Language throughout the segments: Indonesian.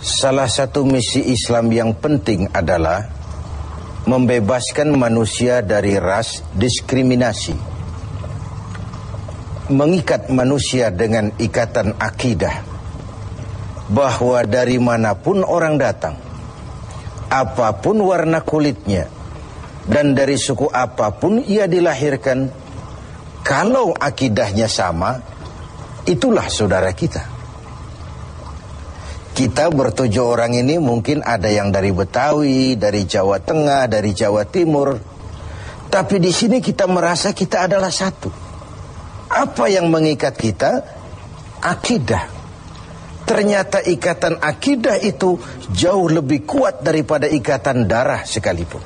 Salah satu misi Islam yang penting adalah membebaskan manusia dari ras diskriminasi, mengikat manusia dengan ikatan akidah bahwa dari manapun orang datang, apapun warna kulitnya, dan dari suku apapun ia dilahirkan, kalau akidahnya sama, itulah saudara kita. Kita bertujuh orang ini mungkin ada yang dari Betawi, dari Jawa Tengah, dari Jawa Timur. Tapi di sini kita merasa kita adalah satu. Apa yang mengikat kita? Akidah. Ternyata ikatan akidah itu jauh lebih kuat daripada ikatan darah sekalipun.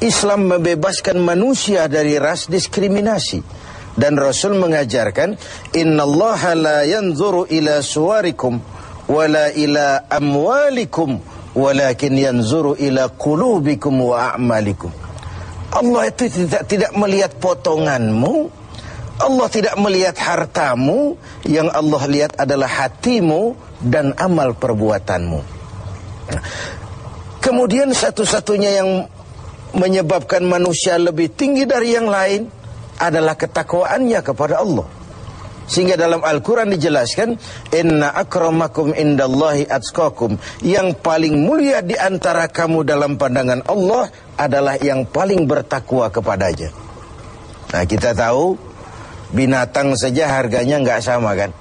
Islam membebaskan manusia dari ras diskriminasi. Dan Rasul mengajarkan, innallaha la yanzuru ila suwarikum wala ila amwalikum walakin yanzuru ila qulubikum wa a'malikum. Allah itu tidak melihat potonganmu, Allah tidak melihat hartamu, yang Allah lihat adalah hatimu dan amal perbuatanmu. Kemudian satu-satunya yang menyebabkan manusia lebih tinggi dari yang lain adalah ketakwaannya kepada Allah. Sehingga dalam Al-Quran dijelaskan, inna akramakum indallahi atqakum, yang paling mulia di antara kamu dalam pandangan Allah adalah yang paling bertakwa kepadanya. Nah, kita tahu binatang saja harganya nggak sama kan.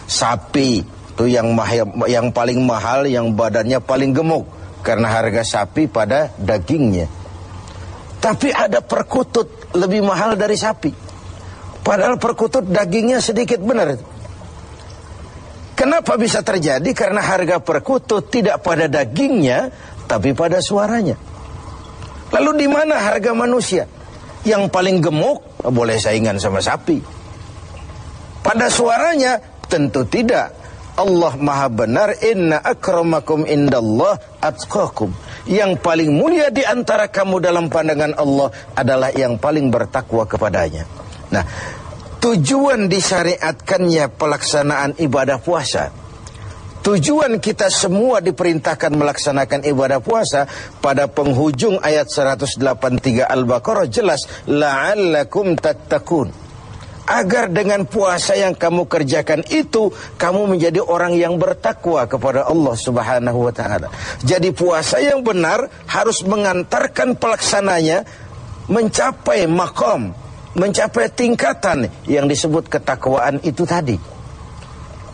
Sapi itu yang paling mahal, yang badannya paling gemuk, karena harga sapi pada dagingnya. Tapi ada perkutut lebih mahal dari sapi, padahal perkutut dagingnya sedikit, benar. Kenapa bisa terjadi? Karena harga perkutut tidak pada dagingnya, tapi pada suaranya. Lalu di mana harga manusia? Yang paling gemuk boleh saingan sama sapi. Pada suaranya tentu tidak. Allah maha benar, inna akramakum indallah atqakum. Yang paling mulia di antara kamu dalam pandangan Allah adalah yang paling bertakwa kepadanya. Nah, tujuan disyariatkannya pelaksanaan ibadah puasa, tujuan kita semua diperintahkan melaksanakan ibadah puasa, pada penghujung ayat 183 Al-Baqarah jelas, la'allakum tattaqun. Agar dengan puasa yang kamu kerjakan itu, kamu menjadi orang yang bertakwa kepada Allah Subhanahu wa ta'ala. Jadi puasa yang benar harus mengantarkan pelaksananya mencapai maqam, mencapai tingkatan yang disebut ketakwaan itu tadi.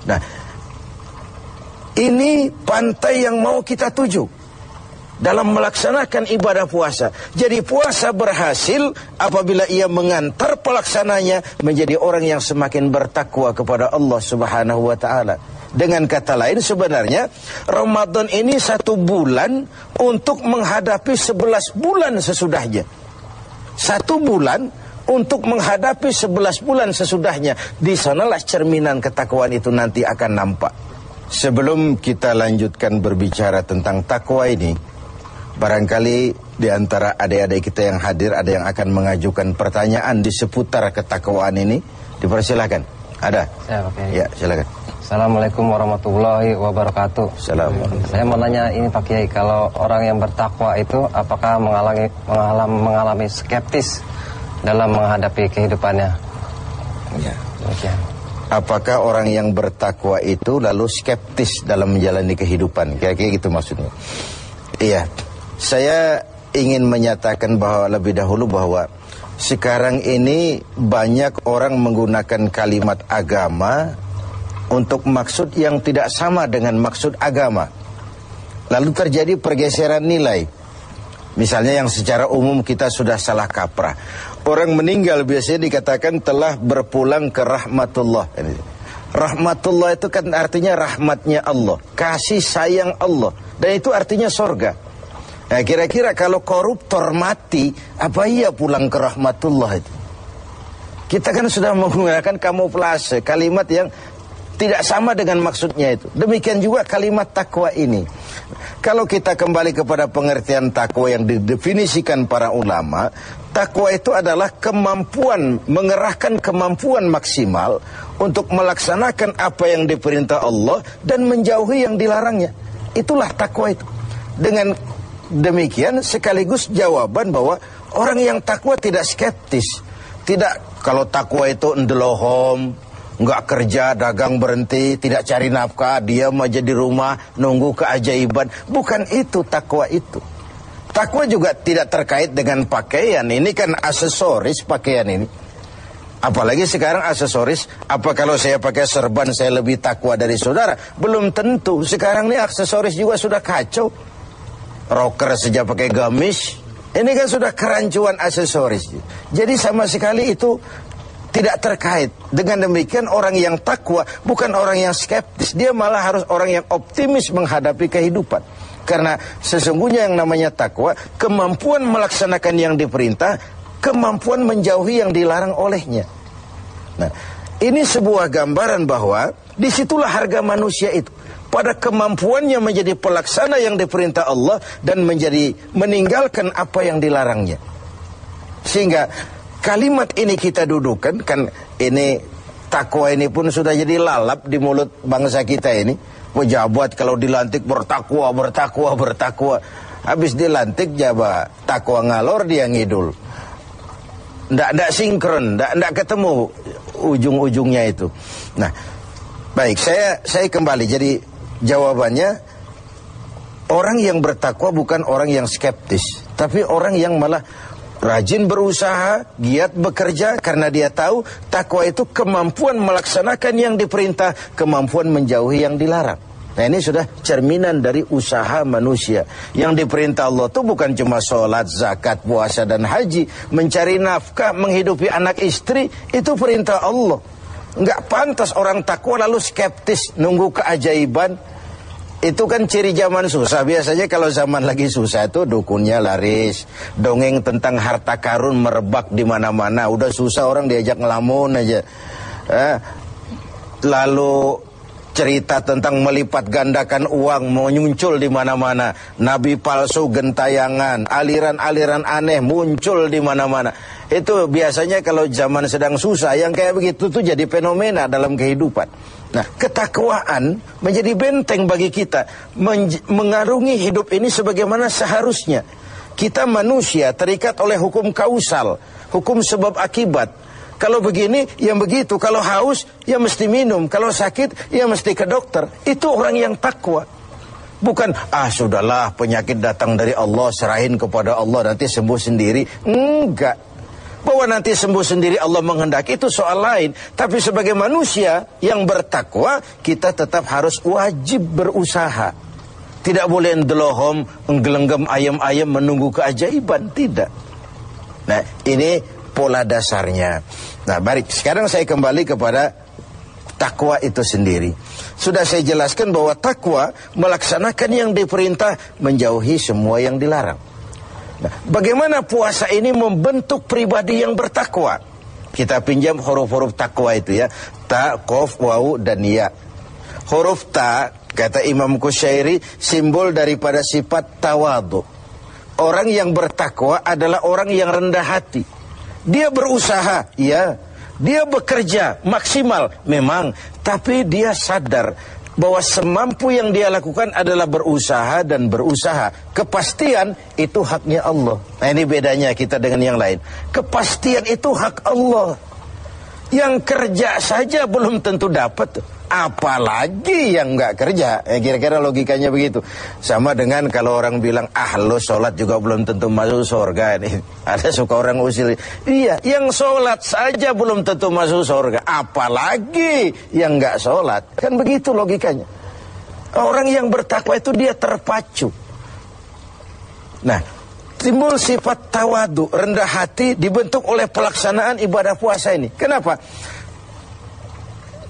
Nah, ini pantai yang mau kita tuju dalam melaksanakan ibadah puasa. Jadi puasa berhasil apabila ia mengantar pelaksananya menjadi orang yang semakin bertakwa kepada Allah Subhanahu wa ta'ala. Dengan kata lain, sebenarnya Ramadan ini 1 bulan untuk menghadapi 11 bulan sesudahnya. 1 bulan untuk menghadapi 11 bulan sesudahnya. Di sanalah cerminan ketakwaan itu nanti akan nampak. Sebelum kita lanjutkan berbicara tentang takwa ini, barangkali di antara adik-adik kita yang hadir ada yang akan mengajukan pertanyaan di seputar ketakwaan ini. Dipersilakan. Ada? Ya, silakan. Assalamualaikum warahmatullahi wabarakatuh. Assalamualaikum. Saya mau nanya ini Pak Kiai, kalau orang yang bertakwa itu apakah mengalami skeptis dalam menghadapi kehidupannya? Ya. Demikian. Apakah orang yang bertakwa itu lalu skeptis dalam menjalani kehidupan? Kira-kira gitu maksudnya. Iya. Saya ingin menyatakan bahwa lebih dahulu bahwa sekarang ini banyak orang menggunakan kalimat agama untuk maksud yang tidak sama dengan maksud agama. Lalu terjadi pergeseran nilai. Misalnya yang secara umum kita sudah salah kaprah. Orang meninggal biasanya dikatakan telah berpulang ke rahmatullah. Rahmatullah itu kan artinya rahmatnya Allah, kasih sayang Allah, dan itu artinya sorga. Nah, kira-kira kalau koruptor mati, apa iya pulang ke rahmatullah itu? Kita kan sudah menggunakan kamuflase, kalimat yang tidak sama dengan maksudnya itu. Demikian juga kalimat takwa ini. Kalau kita kembali kepada pengertian takwa yang didefinisikan para ulama, takwa itu adalah kemampuan, mengerahkan kemampuan maksimal untuk melaksanakan apa yang diperintah Allah dan menjauhi yang dilarangnya. Itulah takwa itu. Dengan demikian sekaligus jawaban bahwa orang yang takwa tidak skeptis. Tidak, kalau takwa itu ndelohom, nggak kerja, dagang berhenti, tidak cari nafkah, diam aja di rumah, nunggu keajaiban. Bukan itu takwa itu. Takwa juga tidak terkait dengan pakaian. Ini kan aksesoris pakaian ini. Apalagi sekarang aksesoris, apa kalau saya pakai serban saya lebih takwa dari saudara? Belum tentu. Sekarang ini aksesoris juga sudah kacau. Rocker saja pakai gamis. Ini kan sudah kerancuan aksesoris. Jadi sama sekali itu tidak terkait. Dengan demikian orang yang takwa bukan orang yang skeptis. Dia malah harus orang yang optimis menghadapi kehidupan. Karena sesungguhnya yang namanya takwa, kemampuan melaksanakan yang diperintah, kemampuan menjauhi yang dilarang olehnya. Nah, ini sebuah gambaran bahwa disitulah harga manusia itu. Pada kemampuannya menjadi pelaksana yang diperintah Allah dan meninggalkan apa yang dilarangnya. Sehingga kalimat ini kita dudukan, kan ini takwa ini pun sudah jadi lalap di mulut bangsa kita ini. Pejabat kalau dilantik bertakwa, bertakwa, bertakwa. Habis dilantik jabat takwa ngalor dia ngidul. Nggak sinkron, nggak ketemu ujung-ujungnya itu. Nah, baik, saya kembali. Jadi jawabannya, orang yang bertakwa bukan orang yang skeptis, tapi orang yang malah rajin berusaha, giat bekerja, karena dia tahu takwa itu kemampuan melaksanakan yang diperintah, kemampuan menjauhi yang dilarang. Nah, ini sudah cerminan dari usaha manusia. Yang diperintah Allah itu bukan cuma sholat, zakat, puasa, dan haji. Mencari nafkah, menghidupi anak istri, itu perintah Allah. Nggak pantas orang takwa lalu skeptis, nunggu keajaiban. Itu kan ciri zaman susah. Biasanya kalau zaman lagi susah itu dukunnya laris, dongeng tentang harta karun merebak di mana-mana. Udah susah orang diajak ngelamun aja. Lalu cerita tentang melipat gandakan uang muncul di mana-mana. Nabi palsu gentayangan, aliran-aliran aneh muncul di mana-mana. Itu biasanya kalau zaman sedang susah, yang kayak begitu tuh jadi fenomena dalam kehidupan. Nah, ketakwaan menjadi benteng bagi kita, mengarungi hidup ini sebagaimana seharusnya. Kita manusia terikat oleh hukum kausal, hukum sebab akibat. Kalau begini, ya begitu. Kalau haus, ya mesti minum. Kalau sakit, ya mesti ke dokter. Itu orang yang takwa. Bukan, sudahlah penyakit datang dari Allah, serahin kepada Allah, nanti sembuh sendiri. Enggak. Bahwa nanti sembuh sendiri Allah menghendaki itu soal lain. Tapi sebagai manusia yang bertakwa, kita tetap harus wajib berusaha. Tidak boleh ndelohom, nggelenggam ayam-ayam menunggu keajaiban. Tidak. Nah, ini pola dasarnya. Nah, baik. Sekarang saya kembali kepada takwa itu sendiri. Sudah saya jelaskan bahwa takwa melaksanakan yang diperintah, menjauhi semua yang dilarang. Nah, bagaimana puasa ini membentuk pribadi yang bertakwa? Kita pinjam huruf-huruf takwa itu ya. Ta, qaf, waw, dan ya. Huruf ta, kata Imam Qushairi, simbol daripada sifat tawadu. Orang yang bertakwa adalah orang yang rendah hati. Dia berusaha, ya. Dia bekerja maksimal, memang. Tapi dia sadar bahwa semampu yang dia lakukan adalah berusaha dan berusaha. Kepastian itu haknya Allah. Nah, ini bedanya kita dengan yang lain. Kepastian itu hak Allah. Yang kerja saja belum tentu dapat, apalagi yang nggak kerja. Kira-kira logikanya begitu. Sama dengan kalau orang bilang, lo sholat juga belum tentu masuk surga. Ada suka orang usil, iya, yang sholat saja belum tentu masuk surga, apalagi yang nggak sholat. Kan begitu logikanya. Orang yang bertakwa itu dia terpacu. Nah, timbul sifat tawadu, rendah hati, dibentuk oleh pelaksanaan ibadah puasa ini. Kenapa?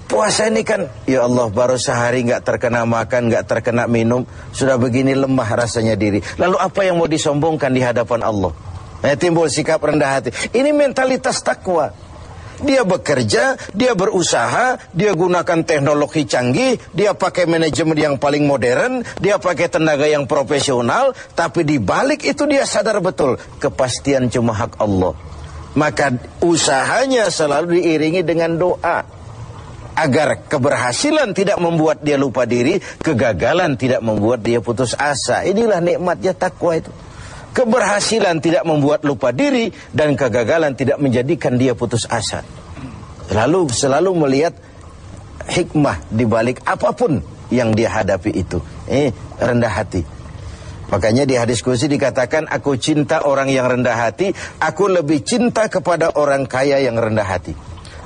Puasa ini kan, ya Allah, baru sehari nggak terkena makan, nggak terkena minum, sudah begini lemah rasanya diri. Lalu apa yang mau disombongkan di hadapan Allah? Nah, timbul sikap rendah hati. Ini mentalitas takwa. Dia bekerja, dia berusaha, dia gunakan teknologi canggih, dia pakai manajemen yang paling modern, dia pakai tenaga yang profesional, tapi di balik itu dia sadar betul kepastian cuma hak Allah. Maka usahanya selalu diiringi dengan doa agar keberhasilan tidak membuat dia lupa diri, kegagalan tidak membuat dia putus asa. Inilah nikmatnya takwa itu. Keberhasilan tidak membuat lupa diri dan kegagalan tidak menjadikan dia putus asa. Selalu melihat hikmah di balik apapun yang dia hadapi itu. Rendah hati. Makanya di hadis qudsi dikatakan, aku cinta orang yang rendah hati, aku lebih cinta kepada orang kaya yang rendah hati.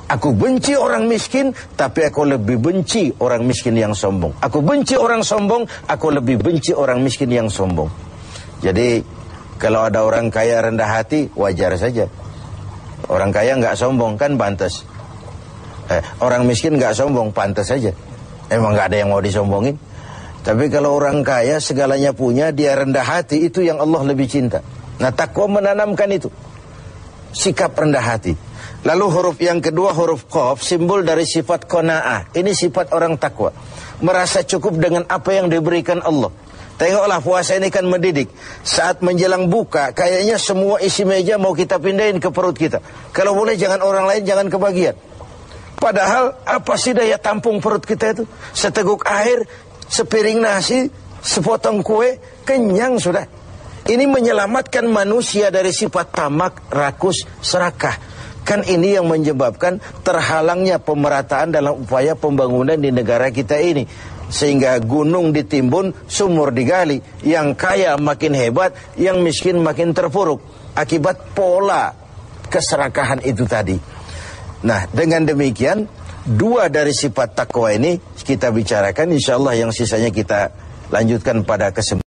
Aku benci orang miskin, tapi aku lebih benci orang miskin yang sombong. Aku benci orang sombong, aku lebih benci orang miskin yang sombong. Jadi kalau ada orang kaya rendah hati, wajar saja. Orang kaya nggak sombong, kan pantas. Orang miskin nggak sombong, pantas saja. Emang nggak ada yang mau disombongin. Tapi kalau orang kaya segalanya punya, dia rendah hati, itu yang Allah lebih cinta. Nah, takwa menanamkan itu, sikap rendah hati. Lalu huruf yang kedua, huruf qaf, simbol dari sifat qanaah. Ini sifat orang takwa, merasa cukup dengan apa yang diberikan Allah. Tengoklah, puasa ini kan mendidik. Saat menjelang buka, kayaknya semua isi meja mau kita pindahin ke perut kita. Kalau boleh jangan orang lain, jangan kebagian. Padahal apa sih daya tampung perut kita itu? Seteguk air, sepiring nasi, sepotong kue, kenyang sudah. Ini menyelamatkan manusia dari sifat tamak, rakus, serakah. Kan ini yang menyebabkan terhalangnya pemerataan dalam upaya pembangunan di negara kita ini. Sehingga gunung ditimbun, sumur digali, yang kaya makin hebat, yang miskin makin terpuruk, akibat pola keserakahan itu tadi. Nah, dengan demikian, dua dari sifat takwa ini kita bicarakan, insya Allah yang sisanya kita lanjutkan pada kesempatan.